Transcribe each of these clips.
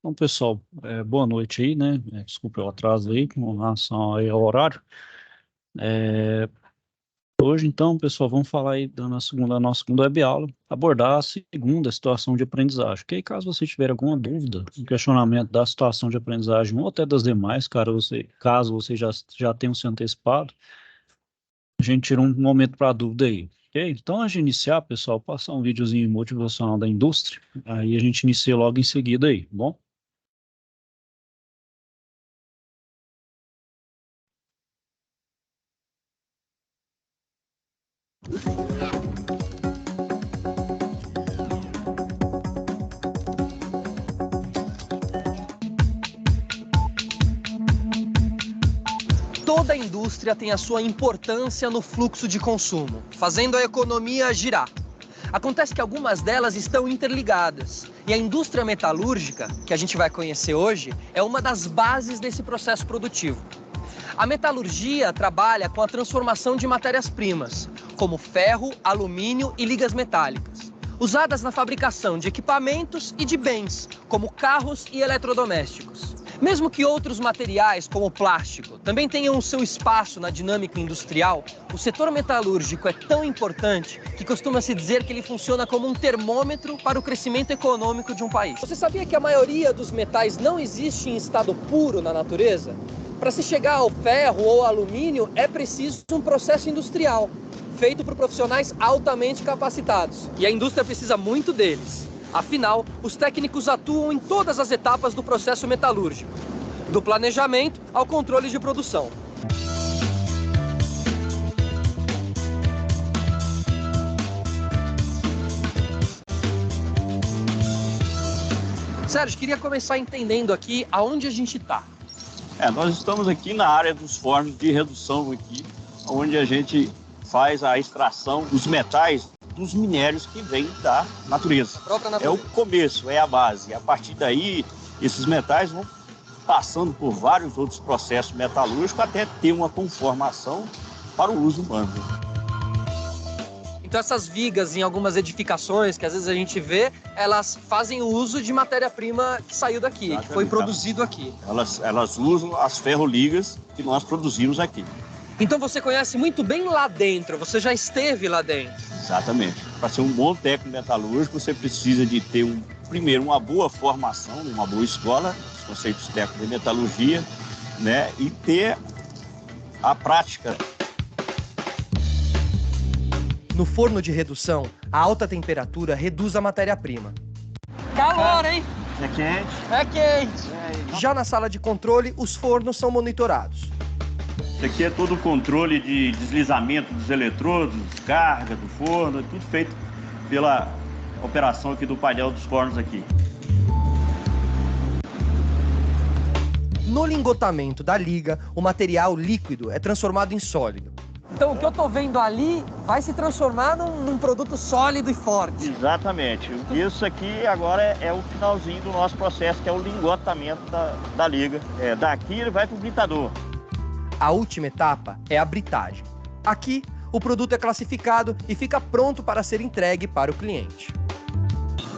Então, pessoal, boa noite aí, né? Desculpa o atraso aí com relação aí ao horário. É, Hoje, então, pessoal, vamos falar aí nossa segunda web-aula, abordar a segunda situação de aprendizagem. Que aí, caso você tiver alguma dúvida, um questionamento da situação de aprendizagem ou até das demais, caso você já tenha se antecipado, a gente tira um momento para dúvida aí. Ok? Então, antes de iniciar, pessoal, passar um videozinho motivacional da indústria, aí a gente inicia logo em seguida aí, tá bom? Toda indústria tem a sua importância no fluxo de consumo, fazendo a economia girar. Acontece que algumas delas estão interligadas, e a indústria metalúrgica, que a gente vai conhecer hoje, é uma das bases desse processo produtivo. A metalurgia trabalha com a transformação de matérias-primas, como ferro, alumínio e ligas metálicas, usadas na fabricação de equipamentos e de bens, como carros e eletrodomésticos. Mesmo que outros materiais, como o plástico, também tenham o seu espaço na dinâmica industrial, o setor metalúrgico é tão importante que costuma-se dizer que ele funciona como um termômetro para o crescimento econômico de um país. Você sabia que a maioria dos metais não existe em estado puro na natureza? Para se chegar ao ferro ou ao alumínio, é preciso um processo industrial, feito por profissionais altamente capacitados. E a indústria precisa muito deles. Afinal, os técnicos atuam em todas as etapas do processo metalúrgico, do planejamento ao controle de produção. Sérgio, queria começar entendendo aqui aonde a gente está. Nós estamos aqui na área dos fornos de redução aqui, onde a gente faz a extração dos metais dos minérios que vêm da natureza. É o começo, é a base. A partir daí, esses metais vão passando por vários outros processos metalúrgicos até ter uma conformação para o uso humano. Então essas vigas em algumas edificações que às vezes a gente vê, elas fazem o uso de matéria-prima que saiu daqui, exatamente, que foi produzido aqui. Elas usam as ferroligas que nós produzimos aqui. Então você conhece muito bem lá dentro, você já esteve lá dentro. Exatamente. Para ser um bom técnico metalúrgico, você precisa de ter, primeiro, uma boa formação, uma boa escola, os conceitos técnicos de metalurgia, né? E ter a prática. No forno de redução, a alta temperatura reduz a matéria-prima. Calor, hein? É quente. É quente. Já na sala de controle, os fornos são monitorados. Isso aqui é todo o controle de deslizamento dos eletrodos, carga do forno, tudo feito pela operação aqui do painel dos fornos aqui. No lingotamento da liga, o material líquido é transformado em sólido. Então o que eu estou vendo ali vai se transformar num produto sólido e forte. Exatamente. Isso aqui agora é o finalzinho do nosso processo, que é o lingotamento da liga. Daqui ele vai para o britador. A última etapa é a britagem. Aqui, o produto é classificado e fica pronto para ser entregue para o cliente.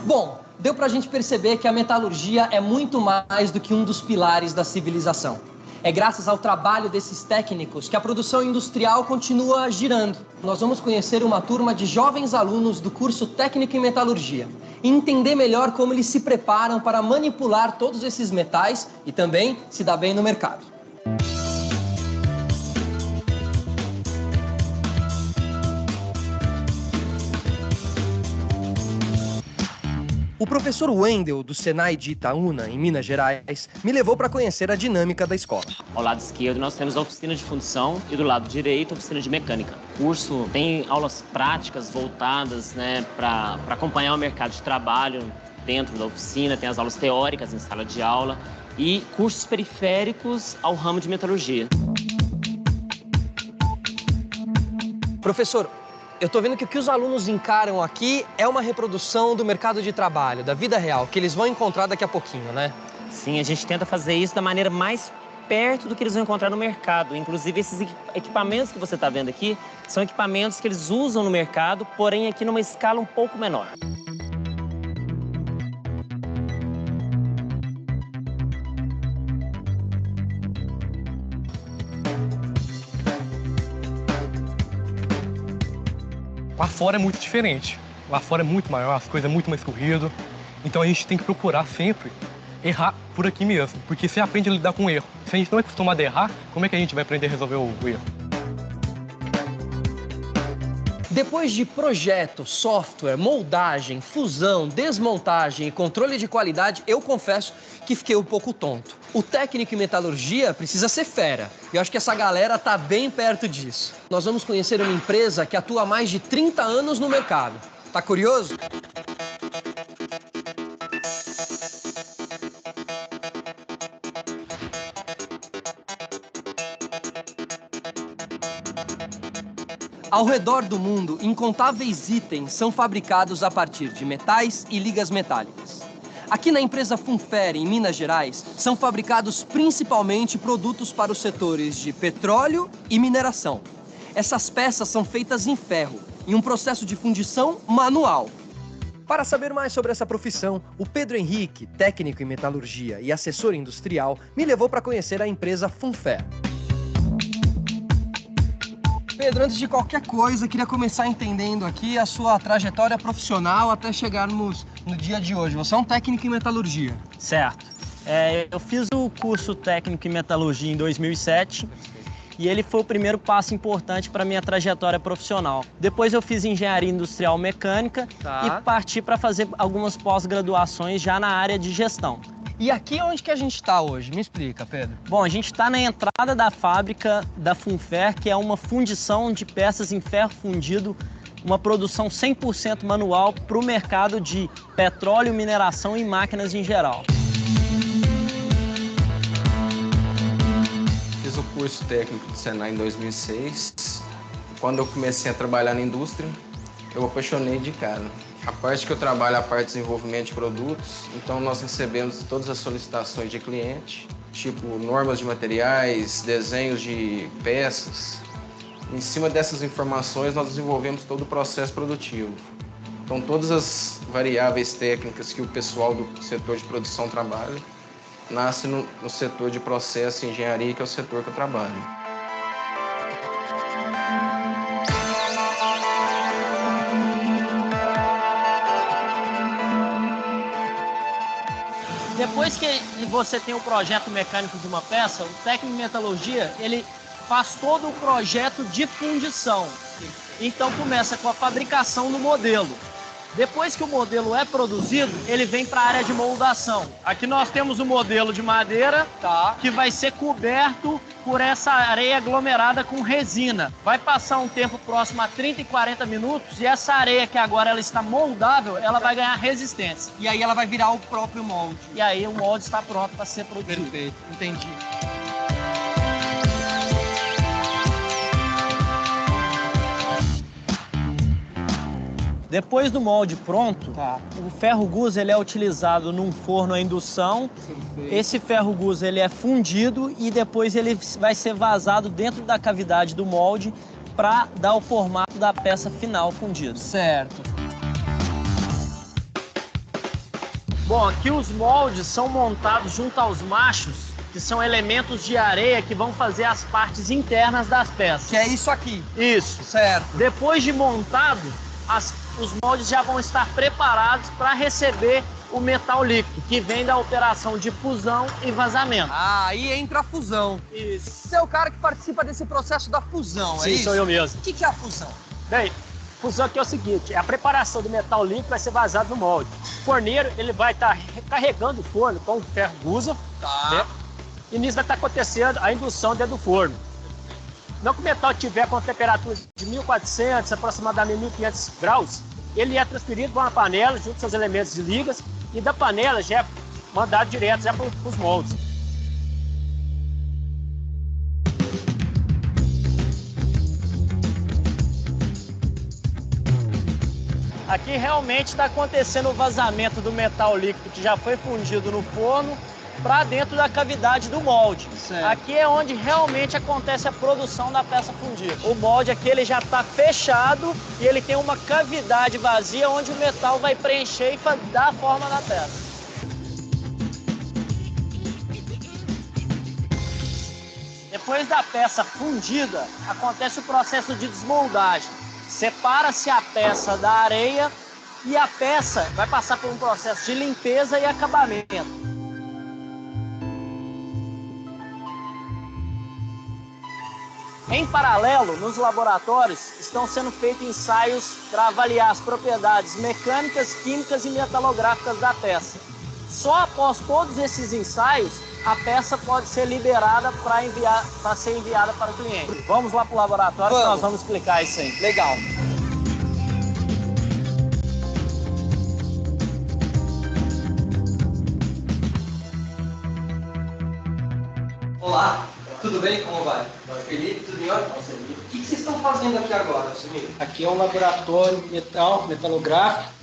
Bom, deu para a gente perceber que a metalurgia é muito mais do que um dos pilares da civilização. É graças ao trabalho desses técnicos que a produção industrial continua girando. Nós vamos conhecer uma turma de jovens alunos do curso Técnico em Metalurgia e entender melhor como eles se preparam para manipular todos esses metais e também se dar bem no mercado. O professor Wendel, do Senai de Itaúna, em Minas Gerais, me levou para conhecer a dinâmica da escola. Ao lado esquerdo, nós temos a oficina de fundição e do lado direito, a oficina de mecânica. O curso tem aulas práticas voltadas, para acompanhar o mercado de trabalho dentro da oficina, tem as aulas teóricas em sala de aula e cursos periféricos ao ramo de metalurgia. Professor, eu estou vendo que o que os alunos encaram aqui é uma reprodução do mercado de trabalho, da vida real, que eles vão encontrar daqui a pouquinho, né? Sim, a gente tenta fazer isso da maneira mais perto do que eles vão encontrar no mercado. Inclusive, esses equipamentos que você está vendo aqui são equipamentos que eles usam no mercado, porém aqui numa escala um pouco menor. fora é muito diferente. Lá fora é muito maior, as coisas é muito mais corrido. Então a gente tem que procurar sempre errar por aqui mesmo, porque você aprende a lidar com o erro. Se a gente não é acostumado a errar, como é que a gente vai aprender a resolver o erro? Depois de projeto, software, moldagem, fusão, desmontagem e controle de qualidade, eu confesso que fiquei um pouco tonto. O técnico em metalurgia precisa ser fera. E eu acho que essa galera tá bem perto disso. Nós vamos conhecer uma empresa que atua há mais de 30 anos no mercado. Tá curioso? Ao redor do mundo, incontáveis itens são fabricados a partir de metais e ligas metálicas. Aqui na empresa Funfer, em Minas Gerais, são fabricados principalmente produtos para os setores de petróleo e mineração. Essas peças são feitas em ferro, em um processo de fundição manual. Para saber mais sobre essa profissão, o Pedro Henrique, técnico em metalurgia e assessor industrial, me levou para conhecer a empresa Funfer. Pedro, antes de qualquer coisa, queria começar entendendo aqui a sua trajetória profissional até chegarmos no dia de hoje. Você é um técnico em metalurgia. Certo. Eu fiz o curso técnico em metalurgia em 2007 e ele foi o primeiro passo importante para a minha trajetória profissional. Depois eu fiz engenharia industrial mecânica e parti para fazer algumas pós-graduações já na área de gestão. E aqui onde que a gente está hoje? Me explica, Pedro. Bom, a gente está na entrada da fábrica da Funfer, que é uma fundição de peças em ferro fundido, uma produção 100% manual para o mercado de petróleo, mineração e máquinas em geral. Fiz o curso técnico do Senai em 2006. Quando eu comecei a trabalhar na indústria, eu apaixonei de cara. A parte que eu trabalho é a parte de desenvolvimento de produtos, então nós recebemos todas as solicitações de cliente, tipo normas de materiais, desenhos de peças. Em cima dessas informações, nós desenvolvemos todo o processo produtivo. Então, todas as variáveis técnicas que o pessoal do setor de produção trabalha, nascem no setor de processo e engenharia, que é o setor que eu trabalho. Depois que você tem o projeto mecânico de uma peça, o técnico em metalurgia, ele faz todo o projeto de fundição. Então começa com a fabricação do modelo. Depois que o modelo é produzido, ele vem para a área de moldação. Aqui nós temos o modelo de madeira, que vai ser coberto por essa areia aglomerada com resina. Vai passar um tempo próximo a 30 e 40 minutos e essa areia que agora ela está moldável, ela vai ganhar resistência. E aí ela vai virar o próprio molde. E aí o molde está pronto para ser produzido. Perfeito, entendi. Depois do molde pronto, o ferro gusa ele é utilizado num forno a indução. Esse ferro gusa ele é fundido e depois ele vai ser vazado dentro da cavidade do molde para dar o formato da peça final fundida. Certo. Bom, aqui os moldes são montados junto aos machos, que são elementos de areia que vão fazer as partes internas das peças. Que é isso aqui. Isso. Certo. Depois de montado, os moldes já vão estar preparados para receber o metal líquido, que vem da operação de fusão e vazamento. Aí entra a fusão. Isso. Você é o cara que participa desse processo da fusão, Sim, é isso? sou eu mesmo. O que é a fusão? Bem, fusão aqui é o seguinte, a preparação do metal líquido vai ser vazado no molde. O forneiro ele vai estar recarregando o forno com o ferro gusa, né? E nisso vai estar acontecendo a indução dentro do forno. Não que o metal estiver com temperatura de 1400, aproximadamente 1500 graus, ele é transferido para uma panela junto com seus elementos de ligas e da panela já é mandado direto já para os moldes. Aqui realmente está acontecendo o vazamento do metal líquido que já foi fundido no forno para dentro da cavidade do molde. Certo. Aqui é onde realmente acontece a produção da peça fundida. O molde aqui ele já está fechado e ele tem uma cavidade vazia onde o metal vai preencher e dar a forma da peça. Depois da peça fundida, acontece o processo de desmoldagem. Separa-se a peça da areia e a peça vai passar por um processo de limpeza e acabamento. Em paralelo, nos laboratórios, estão sendo feitos ensaios para avaliar as propriedades mecânicas, químicas e metalográficas da peça. Só após todos esses ensaios, a peça pode ser liberada para ser enviada para o cliente. Vamos lá para o laboratório que nós vamos explicar isso aí. Legal. Olá, tudo bem? Como vai? Felipe, tudo em ordem? O que vocês estão fazendo aqui agora, Alcimir? Aqui é um laboratório metalográfico,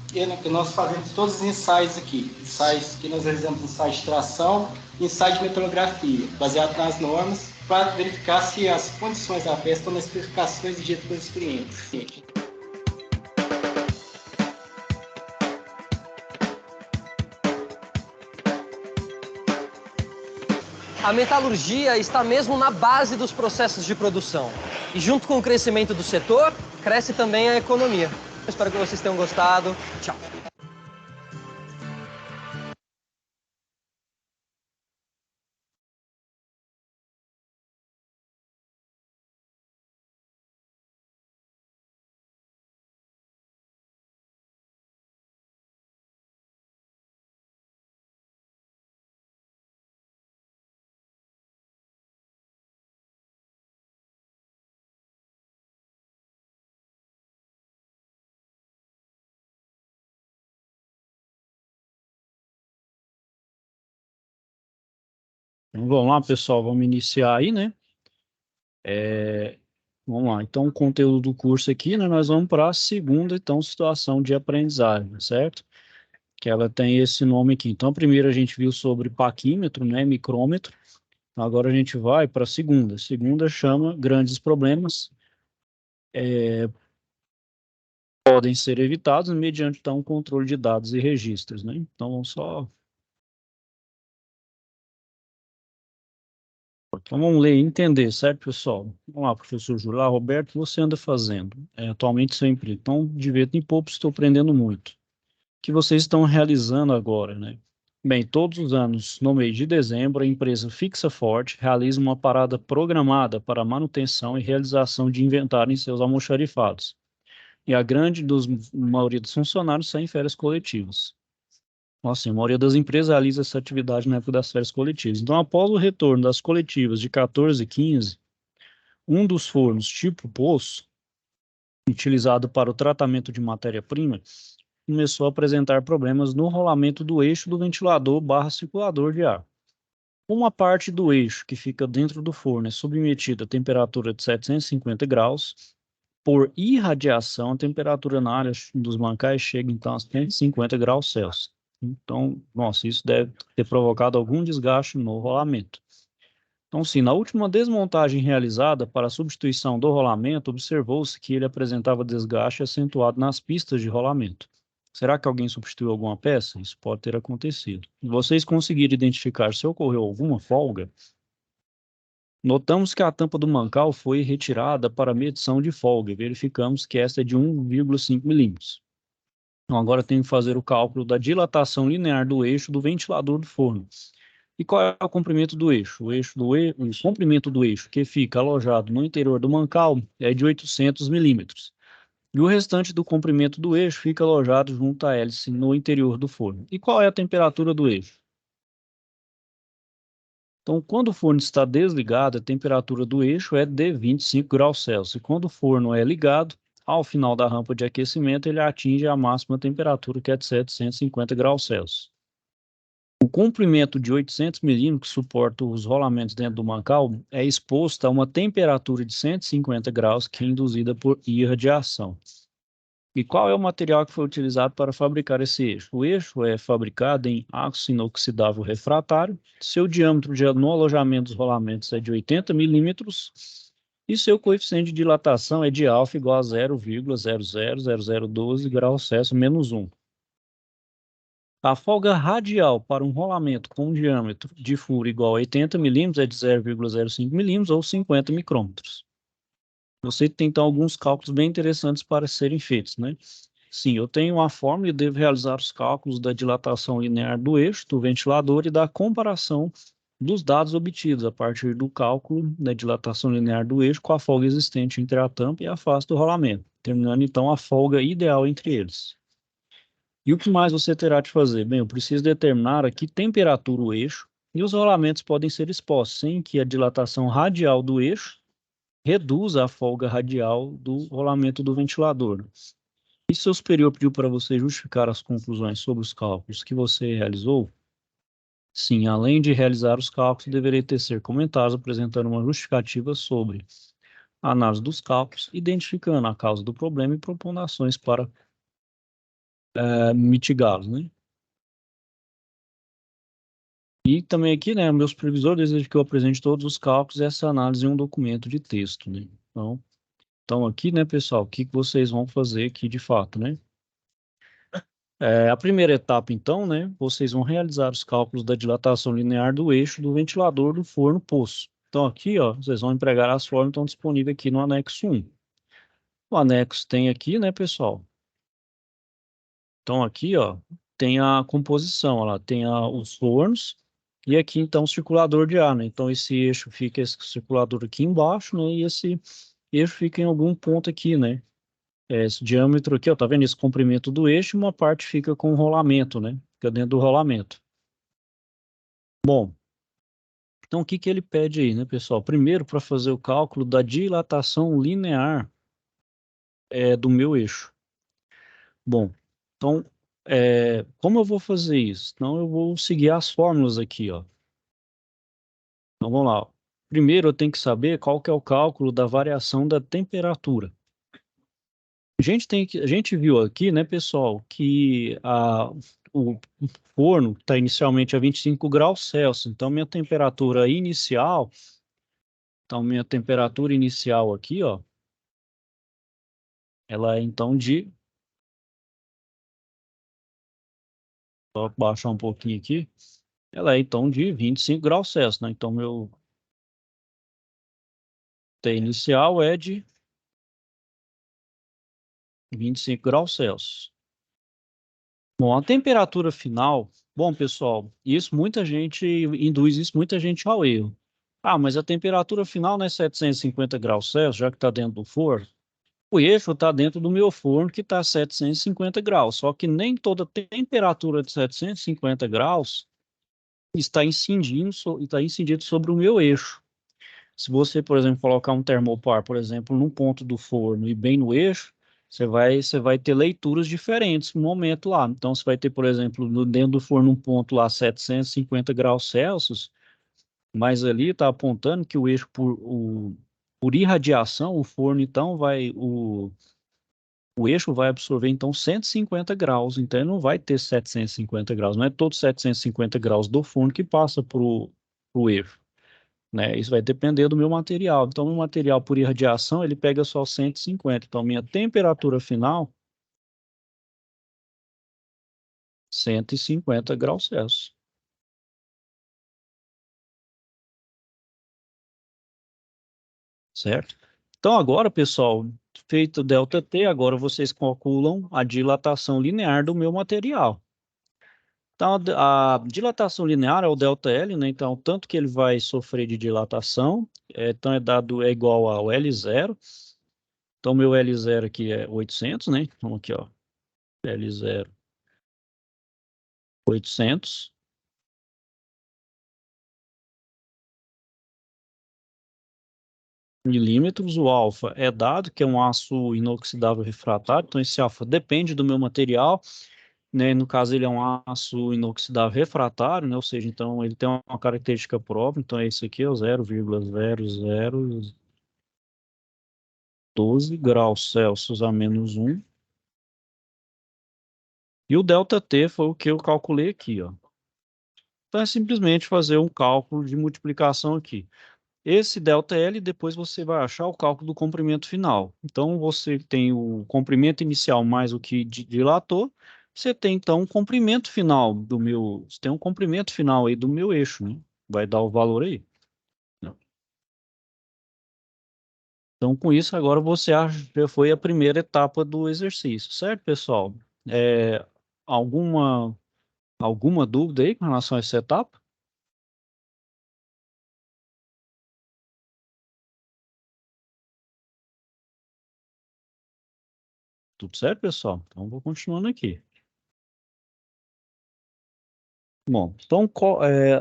que nós fazemos todos os ensaios aqui. Ensaios que nós realizamos ensaios de tração e ensaios de metalografia, baseado nas normas, para verificar se as condições da peça estão nas especificações exigidas pelos clientes. A metalurgia está mesmo na base dos processos de produção. E junto com o crescimento do setor, cresce também a economia. Espero que vocês tenham gostado. Tchau. Então, vamos lá, pessoal, vamos iniciar aí, né? Vamos lá, então o conteúdo do curso aqui, né? Nós vamos para a segunda, então, situação de aprendizagem, certo? Que ela tem esse nome aqui. Então, a primeira a gente viu sobre paquímetro, né? Micrômetro. Agora a gente vai para a segunda. A segunda chama grandes problemas. Podem ser evitados mediante, então, o controle de dados e registros, né? Então, vamos só... Então, vamos ler e entender, certo, pessoal? Vamos lá, professor Júlio. Lá, Roberto, o que você anda fazendo? Atualmente, sempre. Então, de vento em pouco, estou aprendendo muito. O que vocês estão realizando agora, né? Bem, todos os anos, no mês de dezembro, a empresa Fixa Forte realiza uma parada programada para manutenção e realização de inventário em seus almoxarifados. E a maioria dos funcionários sai em férias coletivas. Nossa, a maioria das empresas realiza essa atividade na época das férias coletivas. Então, após o retorno das coletivas de 14 e 15, um dos fornos tipo poço, utilizado para o tratamento de matéria-prima, começou a apresentar problemas no rolamento do eixo do ventilador/circulador de ar. Uma parte do eixo que fica dentro do forno é submetida a temperatura de 750 graus. Por irradiação, a temperatura na área dos bancais chega então a 150 graus Celsius. Então, nossa, isso deve ter provocado algum desgaste no rolamento. Então, sim, na última desmontagem realizada para a substituição do rolamento, observou-se que ele apresentava desgaste acentuado nas pistas de rolamento. Será que alguém substituiu alguma peça? Isso pode ter acontecido. Vocês conseguiram identificar se ocorreu alguma folga? Notamos que a tampa do mancal foi retirada para medição de folga e verificamos que esta é de 1,5 milímetros. Então, agora tem que fazer o cálculo da dilatação linear do eixo do ventilador do forno. E qual é o comprimento do eixo? O comprimento do eixo que fica alojado no interior do mancal é de 800 milímetros. E o restante do comprimento do eixo fica alojado junto à hélice no interior do forno. E qual é a temperatura do eixo? Então, quando o forno está desligado, a temperatura do eixo é de 25 graus Celsius. E quando o forno é ligado, ao final da rampa de aquecimento, ele atinge a máxima temperatura, que é de 750 graus Celsius. O comprimento de 800 milímetros, que suporta os rolamentos dentro do mancal, é exposto a uma temperatura de 150 graus, que é induzida por irradiação. E qual é o material que foi utilizado para fabricar esse eixo? O eixo é fabricado em aço inoxidável refratário. Seu diâmetro no alojamento dos rolamentos é de 80 milímetros. E seu coeficiente de dilatação é de alfa igual a 0,000012 graus Celsius menos 1. A folga radial para um rolamento com um diâmetro de furo igual a 80 milímetros é de 0,05 milímetros ou 50 micrômetros. você tem, então, alguns cálculos bem interessantes para serem feitos, né? Sim, eu tenho uma fórmula e devo realizar os cálculos da dilatação linear do eixo, do ventilador e da comparação dos dados obtidos a partir do cálculo da dilatação linear do eixo com a folga existente entre a tampa e a face do rolamento, determinando, então, a folga ideal entre eles. E o que mais você terá de fazer? Bem, eu preciso determinar a que temperatura o eixo e os rolamentos podem ser expostos, sem que a dilatação radial do eixo reduza a folga radial do rolamento do ventilador. E seu superior pediu para você justificar as conclusões sobre os cálculos que você realizou? Sim, além de realizar os cálculos, deveria tecer comentários apresentando uma justificativa sobre a análise dos cálculos, identificando a causa do problema e propondo ações para mitigá-los, né? E também aqui, né, meu supervisor deseja que eu apresente todos os cálculos e essa análise em um documento de texto, né? Então aqui, né, pessoal, o que vocês vão fazer aqui de fato, né? A primeira etapa, então, né, vocês vão realizar os cálculos da dilatação linear do eixo do ventilador do forno poço. Então aqui, ó, vocês vão empregar as fórmulas que estão disponíveis aqui no anexo 1. O anexo tem aqui, né, pessoal? Então aqui, ó, tem a composição, ó, lá tem os fornos e aqui, então, o circulador de ar, né? Então esse eixo fica, esse circulador aqui embaixo, né, e esse eixo fica em algum ponto aqui, né? Esse diâmetro aqui, ó, tá vendo esse comprimento do eixo, uma parte fica com rolamento, né? Fica dentro do rolamento. Bom, então o que que ele pede aí, né, pessoal? Primeiro, para fazer o cálculo da dilatação linear do meu eixo. Bom, então, como eu vou fazer isso? Então, eu vou seguir as fórmulas aqui, ó. Então, vamos lá. Primeiro, eu tenho que saber qual que é o cálculo da variação da temperatura. A gente viu aqui, né, pessoal, que o forno está inicialmente a 25 graus Celsius. Então, minha temperatura inicial aqui, ó, ela é então de... Só baixar um pouquinho aqui. Ela é então de 25 graus Celsius, né? Então, meu T inicial é de 25 graus Celsius. Bom, a temperatura final... Bom, pessoal, isso muita gente induz muita gente ao erro. Ah, mas a temperatura final não é 750 graus Celsius, já que está dentro do forno? O eixo está dentro do meu forno, que está a 750 graus. Só que nem toda temperatura de 750 graus está incidindo sobre o meu eixo. Se você, por exemplo, colocar um termopar, por exemplo, num ponto do forno e bem no eixo, você vai ter leituras diferentes no momento lá. Então, você vai ter, por exemplo, dentro do forno um ponto lá 750 graus Celsius, mas ali está apontando que o eixo, por irradiação, o forno, então, o eixo vai absorver, então, 150 graus. Então, ele não vai ter 750 graus. Não é todo 750 graus do forno que passa para o eixo, né? Isso vai depender do meu material. Então, meu material por irradiação, ele pega só 150. Então, minha temperatura final, 150 graus Celsius. Certo? Então, agora, pessoal, feito o ΔT, agora vocês calculam a dilatação linear do meu material. Então, a dilatação linear é o ΔL, né? Então, tanto que ele vai sofrer de dilatação, então é igual ao L0. Então, meu L0 aqui é 800, né? Então, aqui, ó, L0, 800. Milímetros. O alfa é dado, que é um aço inoxidável refratário. Então, esse alfa depende do meu material, né? No caso, ele é um aço inoxidável refratário, né? Ou seja, então ele tem uma característica própria. Então, esse aqui é o 0,0012 graus Celsius a menos 1. E o ΔT foi o que eu calculei aqui, ó. Então, é simplesmente fazer um cálculo de multiplicação aqui. Esse ΔL, depois você vai achar o cálculo do comprimento final. Então, você tem o comprimento inicial mais o que dilatou. Você tem, então, um comprimento final você tem um comprimento final aí do meu eixo, né? Vai dar o valor aí. Então, com isso, agora você já foi a primeira etapa do exercício, certo, pessoal? É, alguma, alguma dúvida aí com relação a essa etapa? Tudo certo, pessoal? Então, vou continuando aqui. Bom, então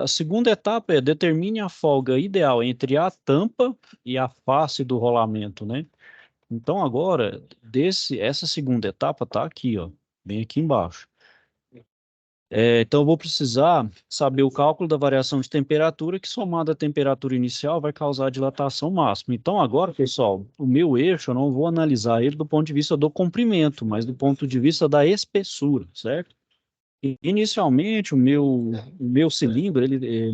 a segunda etapa é determine a folga ideal entre a tampa e a face do rolamento, né? Então, agora, essa segunda etapa tá aqui, ó, bem aqui embaixo. Então, eu vou precisar saber o cálculo da variação de temperatura, que somada à temperatura inicial vai causar a dilatação máxima. Então, agora, pessoal, o meu eixo, eu não vou analisar ele do ponto de vista do comprimento, mas do ponto de vista da espessura, certo? Inicialmente, o meu cilindro,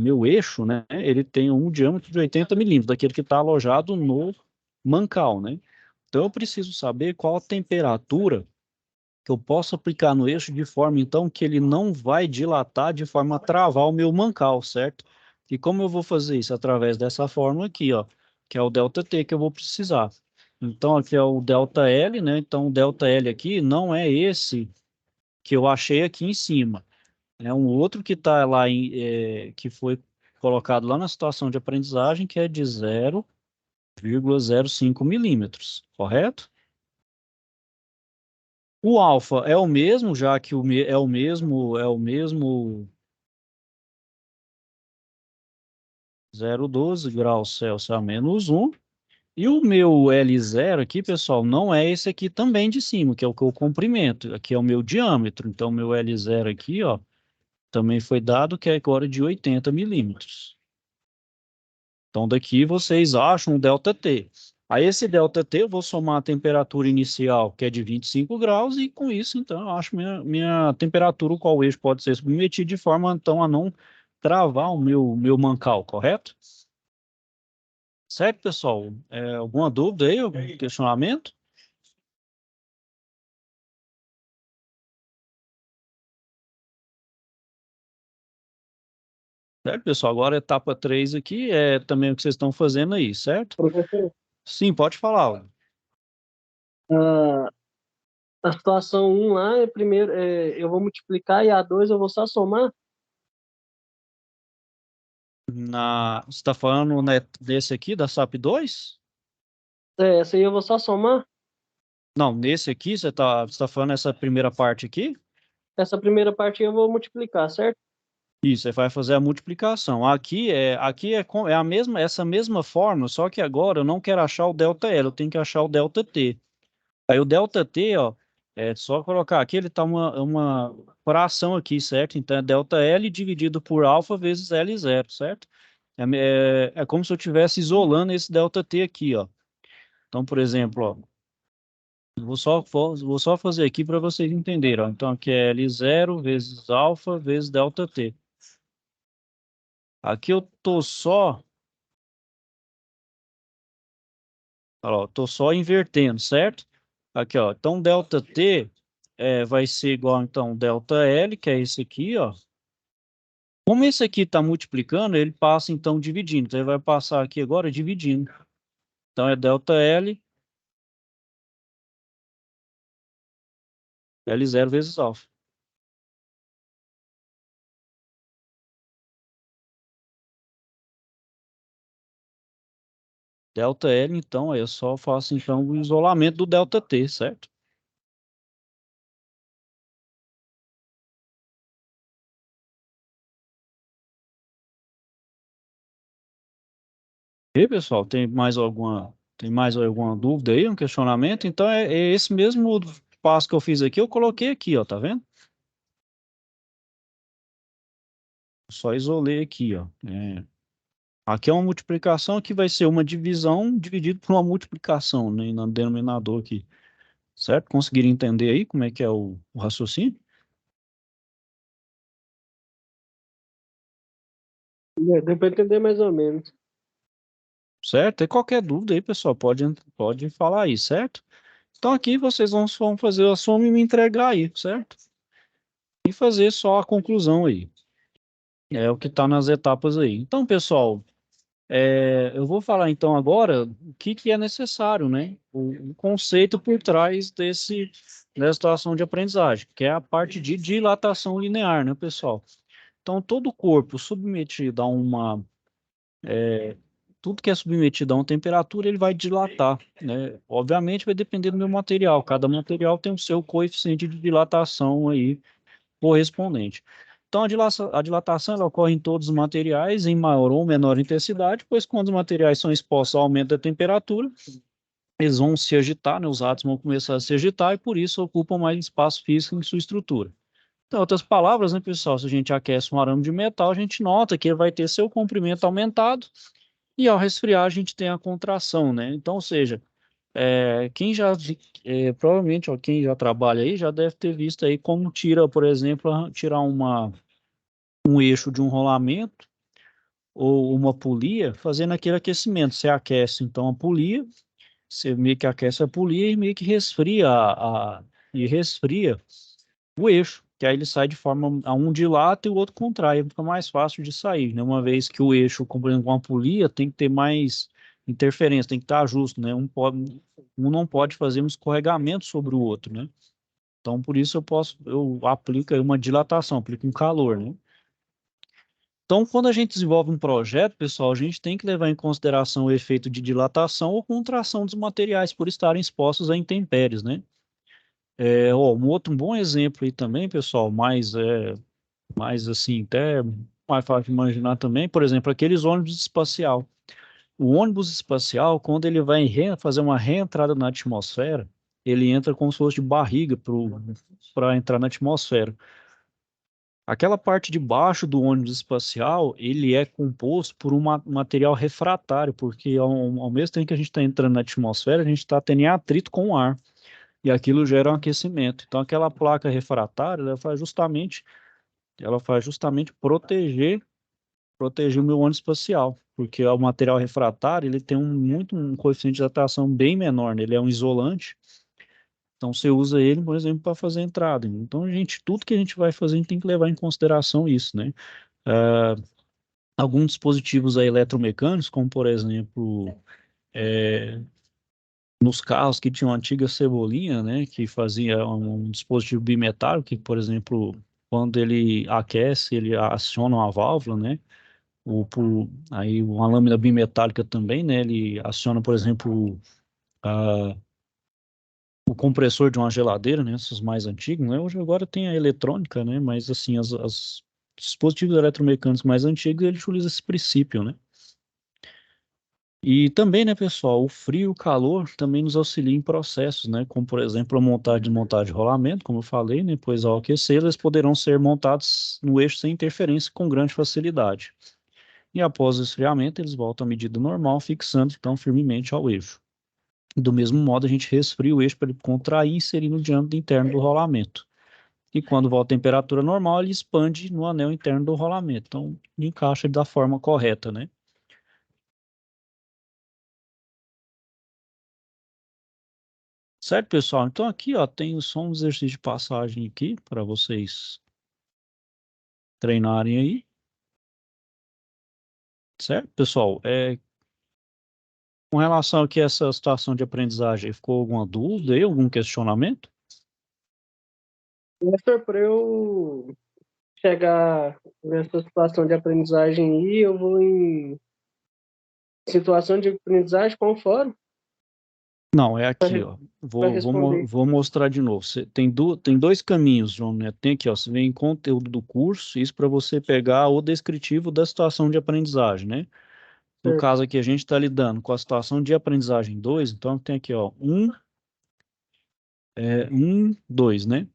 meu eixo, né, ele tem um diâmetro de 80 milímetros, daquele que está alojado no mancal, né? Então, eu preciso saber qual a temperatura que eu posso aplicar no eixo de forma, então, que ele não vai dilatar de forma a travar o meu mancal, certo? E como eu vou fazer isso? Através dessa fórmula aqui, ó, que é o ΔT que eu vou precisar. Então, aqui é o ΔL, né? Então, o ΔL aqui não é esse que eu achei aqui em cima. É um outro que está lá, que foi colocado lá na situação de aprendizagem, que é de 0,05 milímetros, correto? O alfa é o mesmo, já que é o mesmo 0,12 graus Celsius a menos 1. E o meu L0 aqui, pessoal, não é esse aqui também de cima, que é o que eu comprimento. Aqui é o meu diâmetro. Então, meu L0 aqui, ó, também foi dado que é agora de 80 milímetros. Então, daqui vocês acham o ΔT. A esse ΔT eu vou somar a temperatura inicial, que é de 25 graus, e com isso, então, eu acho minha temperatura, o qual o eixo pode ser submetido de forma, então, a não travar o meu mancal, correto? Certo, pessoal? Alguma dúvida aí, algum questionamento? Certo, pessoal? Agora a etapa 3 aqui é também o que vocês estão fazendo aí, certo? Professor, Sim, pode falar. a, a situação um lá é primeiro, eu vou multiplicar e a 2 eu vou só somar. Você está falando, né, desse aqui, da SAP 2? Essa aí eu vou só somar. Não, nesse aqui, você tá falando essa primeira parte aqui? Essa primeira parte eu vou multiplicar, certo? Isso, você vai fazer a multiplicação. Aqui é essa mesma fórmula, só que agora eu não quero achar o ΔL, eu tenho que achar o ΔT. Aí o ΔT, ó, é só colocar aqui, ele tá uma fração aqui, certo? Então é ΔL dividido por alfa vezes L0, certo? É como se eu estivesse isolando esse ΔT aqui, ó. Então, por exemplo, ó, vou só fazer aqui para vocês entenderem, ó. Então aqui é L0 vezes alfa vezes ΔT. Aqui eu tô só invertendo, certo? Aqui, ó. Então, ΔT vai ser igual, então, ΔL, que é esse aqui, ó. Como esse aqui está multiplicando, ele passa, então, dividindo. Então, ele vai passar aqui agora dividindo. Então, é ΔL, L0 vezes alfa. ΔL, então, aí eu só faço, então, o isolamento do ΔT, certo? E aí, pessoal, tem mais alguma dúvida aí, um questionamento? Então, é esse mesmo passo que eu fiz aqui, eu coloquei aqui, ó, tá vendo? Só isolei aqui, ó. Aqui é uma multiplicação que vai ser uma divisão dividido por uma multiplicação, né, no denominador aqui. Certo? Conseguiram entender aí como é que é o raciocínio? Deu para entender mais ou menos. Certo? E qualquer dúvida aí, pessoal, pode falar aí, certo? Então aqui vocês vão fazer a soma e me entregar aí, certo? E fazer só a conclusão aí. É o que está nas etapas aí. Então, pessoal, Eu vou falar então agora o que é necessário, né? O conceito por trás dessa situação de aprendizagem, que é a parte de dilatação linear, né, pessoal? Então, todo corpo submetido a tudo que é submetido a uma temperatura, ele vai dilatar, né? Obviamente vai depender do meu material, cada material tem o seu coeficiente de dilatação aí correspondente. Então, a dilatação ela ocorre em todos os materiais, em maior ou menor intensidade, pois quando os materiais são expostos ao aumento da temperatura, eles vão se agitar, né? Os átomos vão começar a se agitar e, por isso, ocupam mais espaço físico em sua estrutura. Então, em outras palavras, né, pessoal, se a gente aquece um arame de metal, a gente nota que ele vai ter seu comprimento aumentado e, ao resfriar, a gente tem a contração, né? Então, ou seja, provavelmente, ó, quem já trabalha aí já deve ter visto aí como tira, por exemplo, tirar um eixo de um rolamento ou uma polia, fazendo aquele aquecimento. Você aquece, então, a polia, você meio que aquece a polia e meio que resfria o eixo, que aí ele sai de forma, a um dilata e o outro contrai, fica mais fácil de sair, né? Uma vez que o eixo, por exemplo, com a polia, tem que ter mais interferência, tem que estar justo, né? Um não pode fazer um escorregamento sobre o outro, né? Então, por isso eu aplico aí uma dilatação, aplico um calor, né? Então, quando a gente desenvolve um projeto, pessoal, a gente tem que levar em consideração o efeito de dilatação ou contração dos materiais por estarem expostos a intempéries, né? Um bom exemplo aí também, pessoal, mais assim, até mais fácil de imaginar também, por exemplo, aqueles ônibus espacial. O ônibus espacial, quando ele vai fazer uma reentrada na atmosfera, ele entra como se fosse de barriga para entrar na atmosfera. Aquela parte de baixo do ônibus espacial, ele é composto por um material refratário, porque ao mesmo tempo que a gente está entrando na atmosfera, a gente está tendo atrito com o ar, e aquilo gera um aquecimento. Então, aquela placa refratária, ela faz justamente proteger o meu ônibus espacial, porque o material refratário, ele tem um coeficiente de dilatação bem menor, né? Ele é um isolante, então você usa ele, por exemplo, para fazer entrada. Então, tudo que a gente vai fazer, a gente tem que levar em consideração isso, né? Ah, alguns dispositivos aí eletromecânicos, como por exemplo, é, nos carros que tinham a antiga cebolinha, né, que fazia um dispositivo bimetálico, que, por exemplo, quando ele aquece, ele aciona uma válvula, né, aí uma lâmina bimetálica também, né, ele aciona, por exemplo, o compressor de uma geladeira, né, esses mais antigos, né, hoje agora tem a eletrônica, né, mas assim, os dispositivos eletromecânicos mais antigos, eles utilizam esse princípio, né. E também, né, pessoal, o frio e o calor também nos auxiliam em processos, né, como, por exemplo, a montagem e desmontagem de rolamento, como eu falei, né, pois ao aquecer, eles poderão ser montados no eixo sem interferência com grande facilidade. E após o esfriamento, eles voltam à medida normal, fixando então firmemente ao eixo. Do mesmo modo, a gente resfria o eixo para ele contrair e inserir no diâmetro interno do rolamento. E quando volta à temperatura normal, ele expande no anel interno do rolamento. Então, encaixa da forma correta, né? Certo, pessoal? Então aqui, ó, tem só um exercício de passagem aqui para vocês treinarem aí. Certo, pessoal? Com relação aqui a essa situação de aprendizagem, ficou alguma dúvida aí, algum questionamento? Professor, para eu chegar nessa situação de aprendizagem aí, eu vou em situação de aprendizagem com fórum Não, é aqui, ó. para responder. Vou mostrar de novo. Tem dois caminhos, João, né? Tem aqui, ó. Você vem em conteúdo do curso, isso para você pegar o descritivo da situação de aprendizagem, né? No Certo. caso aqui, a gente está lidando com a situação de aprendizagem 2, então tem aqui, ó, 2, né?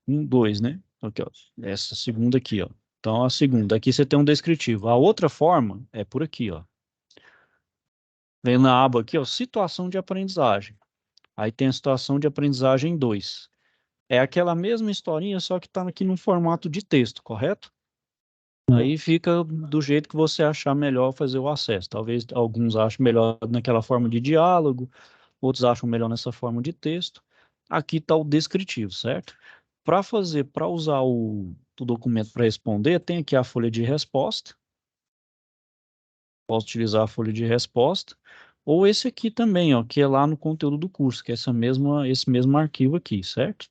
2, né? Aqui, ó. Essa segunda aqui, ó. Então, a segunda. Aqui você tem um descritivo. A outra forma é por aqui, ó. Vem na aba aqui, ó, situação de aprendizagem. Aí tem a situação de aprendizagem 2. É aquela mesma historinha, só que está aqui no formato de texto, correto? Aí fica do jeito que você achar melhor fazer o acesso. Talvez alguns achem melhor naquela forma de diálogo, outros acham melhor nessa forma de texto. Aqui está o descritivo, certo? para usar o documento para responder, tem aqui a folha de resposta. Posso utilizar a folha de resposta. Ou esse aqui também, ó, que é lá no conteúdo do curso, que é esse mesmo arquivo aqui, certo?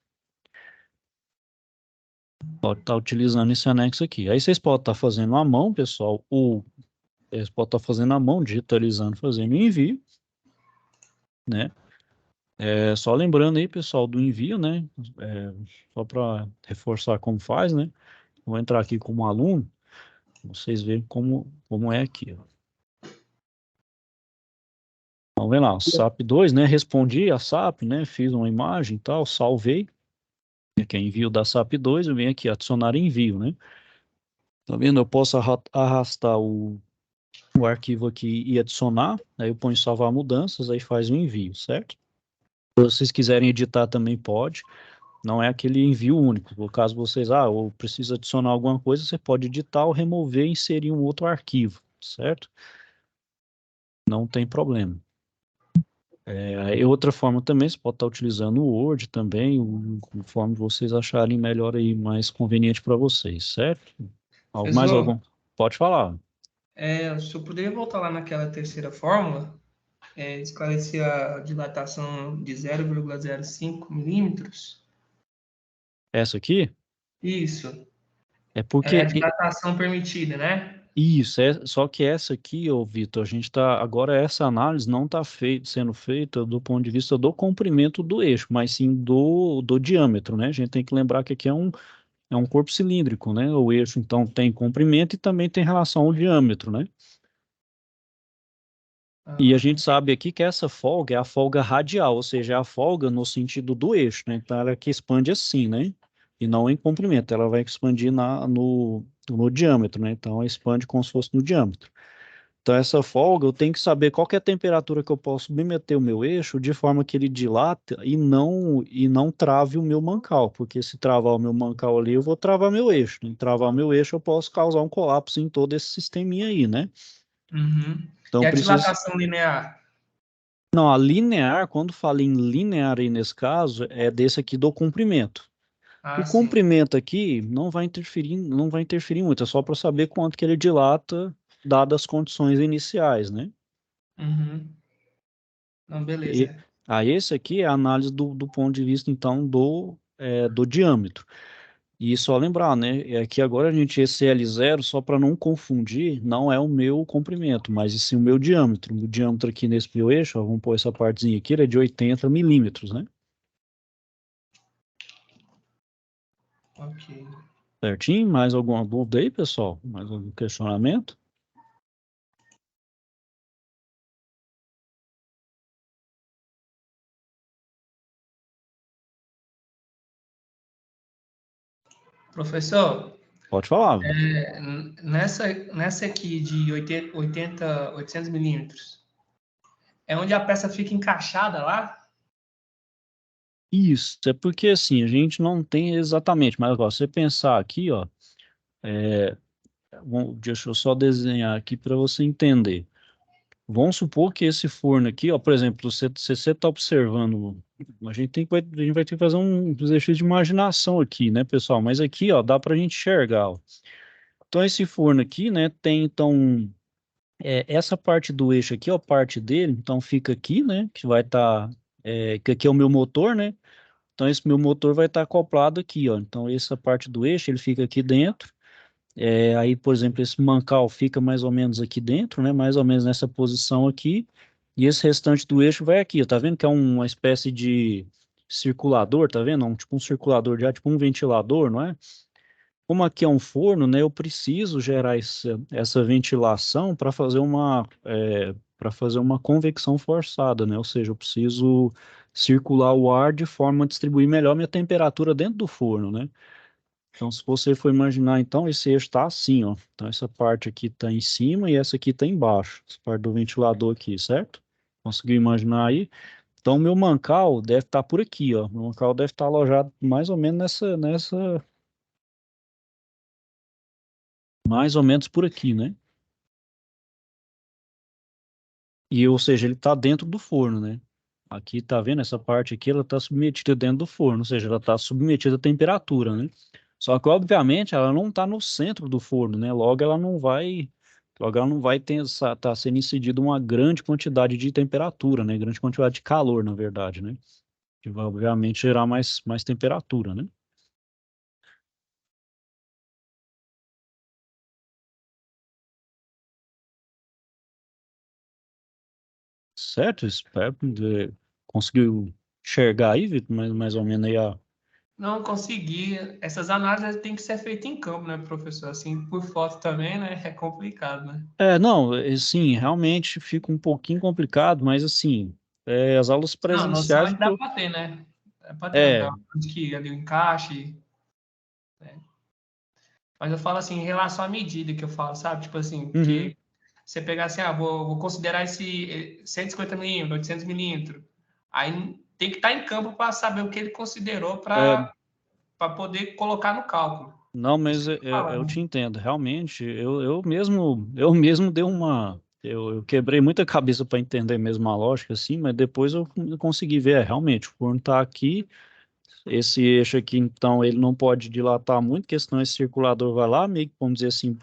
Pode estar utilizando esse anexo aqui. Aí vocês podem estar fazendo à mão, pessoal, ou vocês podem estar fazendo à mão, digitalizando, fazendo o envio, né? Só lembrando aí, pessoal, do envio, né? Só para reforçar como faz, né? Vou entrar aqui como aluno, vocês verem como é aqui, ó. Então, vem lá, o SAP 2, né? Respondi a SAP, né? Fiz uma imagem e tal, salvei. Aqui é envio da SAP 2, eu venho aqui adicionar envio, né? Tá vendo? Eu posso arrastar o arquivo aqui e adicionar, aí eu ponho salvar mudanças, aí faz o envio, certo? Se vocês quiserem editar também pode, não é aquele envio único. No caso vocês, ou precisa adicionar alguma coisa, você pode editar ou remover e inserir um outro arquivo, certo? Não tem problema. E outra forma também, você pode estar utilizando o Word também, conforme vocês acharem melhor aí, mais conveniente para vocês, certo? Mais Professor, algum? Pode falar. o senhor poderia voltar lá naquela terceira fórmula, esclarecer a dilatação de 0,05 milímetros? Essa aqui Isso, é é a porque dilatação permitida, né? isso, só que essa aqui, ô Vitor, a gente tá, agora essa análise não está sendo feita do ponto de vista do comprimento do eixo, mas sim do diâmetro, né? A gente tem que lembrar que aqui é um corpo cilíndrico, né? O eixo, então, tem comprimento e também tem relação ao diâmetro, né? E a gente sabe aqui que essa folga é a folga radial, ou seja, é a folga no sentido do eixo, né? Então, ela é que expande assim, né? E não em comprimento, ela vai expandir no diâmetro, né? Então, ela expande como se fosse no diâmetro. Então, essa folga, eu tenho que saber qual que é a temperatura que eu posso submeter o meu eixo de forma que ele dilata e não trave o meu mancal, porque se travar o meu mancal ali, eu vou travar meu eixo. Em travar meu eixo, eu posso causar um colapso em todo esse sisteminha aí, né? Uhum. Então, E a preciso... dilatação linear? Não, a linear, quando fala em linear aí nesse caso, é desse aqui do comprimento. O Sim. comprimento aqui não vai interferir muito, é só para saber quanto que ele dilata, dadas as condições iniciais, né? Uhum. Não, beleza. Esse aqui é a análise do ponto de vista, então, do diâmetro. E só lembrar, né, é que agora a gente, esse L0, só para não confundir, não é o meu comprimento, mas sim o meu diâmetro. O diâmetro aqui nesse meu eixo, ó, vamos pôr essa partezinha aqui, ele é de 80 milímetros, né? Ok. Certinho? Mais alguma dúvida aí, pessoal? Mais algum questionamento? Professor, Pode falar. nessa aqui de 800 milímetros, é onde a peça fica encaixada lá? Isso, é porque assim, a gente não tem exatamente, mas ó, se você pensar aqui, ó, deixa eu só desenhar aqui para você entender. Vamos supor que esse forno aqui, ó, por exemplo, se você está observando, a gente vai ter que fazer um exercício de imaginação aqui, né, pessoal? Mas aqui, ó, dá para a gente enxergar, ó. Então, esse forno aqui, né, tem, então, essa parte do eixo aqui, ó, parte dele, então fica aqui, né, que vai estar, que aqui é o meu motor, né? Então, esse meu motor vai estar acoplado aqui, ó. Então, essa parte do eixo, ele fica aqui dentro. Aí, por exemplo, esse mancal fica mais ou menos aqui dentro, né? Mais ou menos nessa posição aqui. E esse restante do eixo vai aqui. Tá vendo que é uma espécie de circulador, tá vendo? Tipo um circulador de ar, tipo um ventilador, não é? Como aqui é um forno, né? Eu preciso gerar essa ventilação para fazer uma convecção forçada, né? Ou seja, eu preciso circular o ar de forma a distribuir melhor minha temperatura dentro do forno, né? Então, se você for imaginar, então, esse eixo está assim, ó. Então, essa parte aqui está em cima e essa aqui está embaixo. Essa parte do ventilador aqui, certo? Conseguiu imaginar aí? Então, o meu mancal deve estar por aqui, ó. O meu mancal deve estar alojado mais ou menos mais ou menos por aqui, né? E, ou seja, ele está dentro do forno, né? Aqui, tá vendo? Essa parte aqui, ela está submetida dentro do forno, ou seja, ela está submetida à temperatura, né? Só que, obviamente, ela não está no centro do forno, né? Logo ela não vai ter tá sendo incidida uma grande quantidade de temperatura, né? Grande quantidade de calor, na verdade, né? Que vai, obviamente, gerar mais temperatura, né? Certo? Espero que conseguiu enxergar aí, Vitor, mais ou menos aí a... Não consegui. Essas análises têm que ser feitas em campo, né, professor? Assim, por foto também, né? É complicado, né? Não, sim, realmente fica um pouquinho complicado, mas assim, as aulas Não, noção presenciais, é que dá para ter, né? Dá para ter é, onde que ali o encaixe, né? Mas eu falo assim, em relação à medida que eu falo, sabe? Tipo assim, uhum, porque você pegar assim, vou considerar esse 150 milímetros, 800 milímetros. Aí tem que estar em campo para saber o que ele considerou é, para poder colocar no cálculo. não, Isso mas que eu tô eu falando. te entendo, realmente, eu mesmo dei eu quebrei muita cabeça para entender mesmo a lógica, assim, mas depois eu consegui ver, realmente, o forno está aqui, esse eixo aqui, então, ele não pode dilatar muito, porque senão esse circulador vai lá, meio que, vamos dizer assim,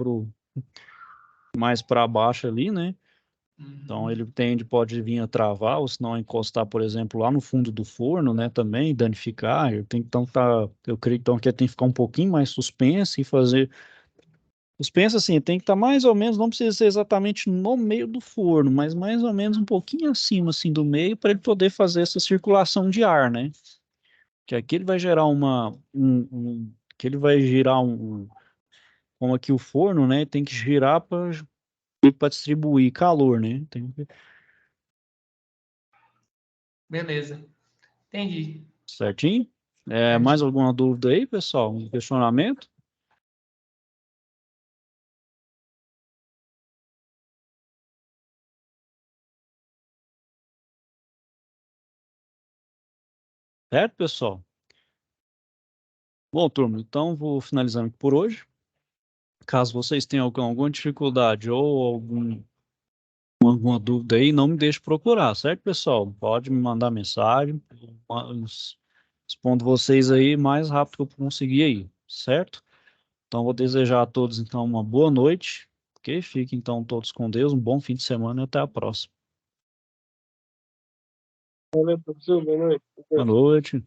mais para baixo ali, né? Então Uhum. ele pode vir a travar, ou se não encostar, por exemplo, lá no fundo do forno, né, também, danificar. Eu creio então que ele tem que ficar um pouquinho mais suspenso e fazer. Suspenso assim, tem que estar mais ou menos, não precisa ser exatamente no meio do forno, mas mais ou menos um pouquinho acima assim do meio para ele poder fazer essa circulação de ar, né? Que aqui ele vai gerar que ele vai girar como aqui o forno, né, tem que girar para distribuir calor, né? Beleza. Entendi. Certinho? Mais Certinho. alguma dúvida aí, pessoal? Um questionamento? Certo, pessoal? Bom, turma, então vou finalizando aqui por hoje. Caso vocês tenham alguma dificuldade ou alguma dúvida aí, não me deixe procurar, certo, pessoal? Pode me mandar mensagem, mas respondo vocês aí mais rápido que eu conseguir aí, certo? Então, vou desejar a todos, então, uma boa noite, ok? Fiquem, então, todos com Deus, um bom fim de semana e até a próxima. Valeu, professor. Boa noite. Boa noite.